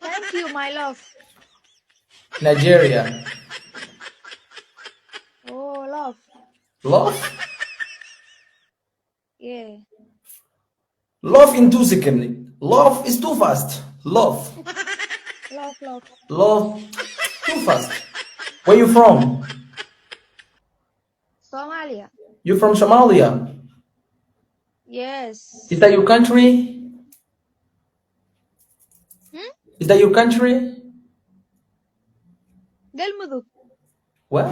Thank you, my love. Nigeria. Oh, love. Love? Yeah. Love in 2 seconds. Love is too fast. Love. Love, love. Love too fast. Where you from? Somalia. You from Somalia? Yes. Is that your country? Is that your country? Galmudug. What?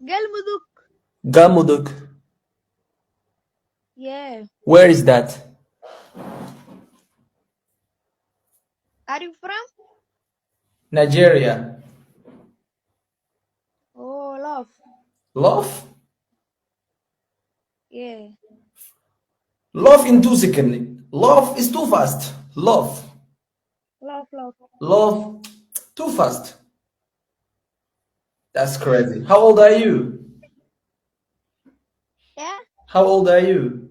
Galmudug. Gamuduk. Yeah. Where is that? Are you from? Nigeria. Oh, love. Love? Yeah. Love in 2 seconds. Love is too fast. Love. Love, love. Love too fast. That's crazy. How old are you? Yeah. How old are you?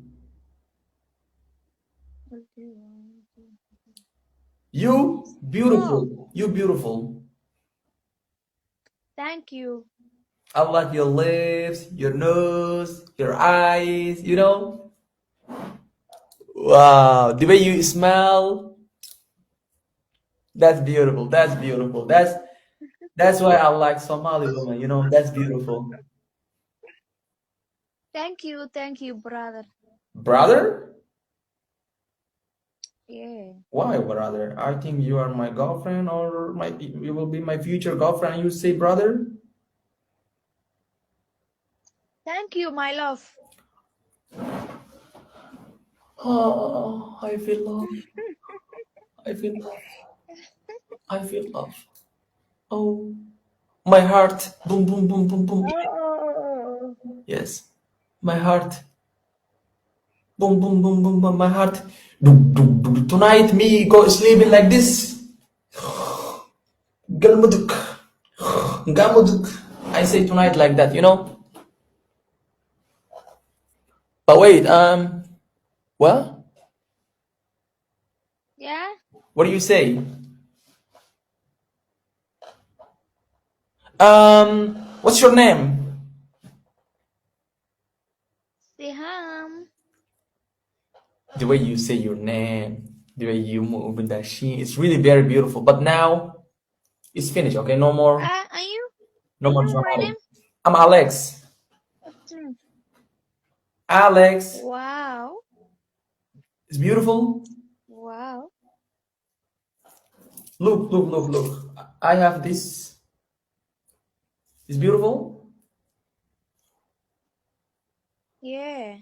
You Oh, beautiful. You beautiful. thank you. I like your lips, your nose, your eyes, you know? Wow, the way you smell, that's beautiful. That's beautiful. That's why I like Somali woman, you know, that's beautiful. Thank you, brother. Brother? Yeah. Why brother? I think you are my girlfriend or you will be my future girlfriend and you say brother? Thank you, my love. Oh, I feel love. I feel love. I feel love. Oh, my heart. Boom, boom, boom, boom, boom. Oh. Yes, my heart. Boom, boom, boom, boom, boom. My heart. Dum, dum, dum. Tonight, me go sleeping like this. Galmuduk. Gamuduk. I say tonight like that, you know? But wait, well, Yeah. what do you say? What's your name? Siham. The way you say your name, the way you move with that she, it's really very beautiful. But now it's finished, okay? No more, Are you? no more My Somali. name? I'm Alex. Alex. Wow. It's beautiful. Wow. Look, look, look, look. I have this. It's beautiful. Yeah.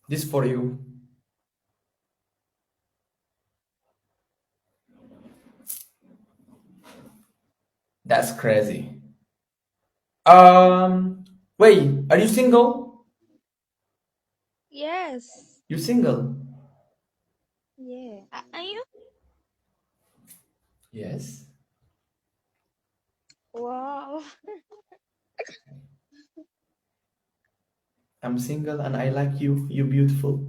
This for you. That's crazy. Wait, are you single? Yes. You single? Yeah. Are you? Yes. Wow. I'm single and I like you. You beautiful.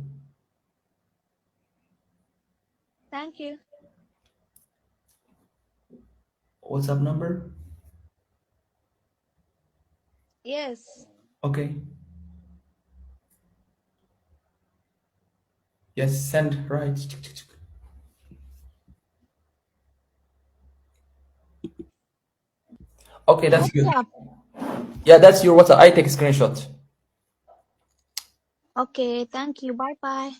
Thank you. WhatsApp number? Yes. Okay. Yes, send right. Okay, that's What's good. up? Yeah, that's your WhatsApp. I take a screenshot. Okay. Thank you. Bye bye.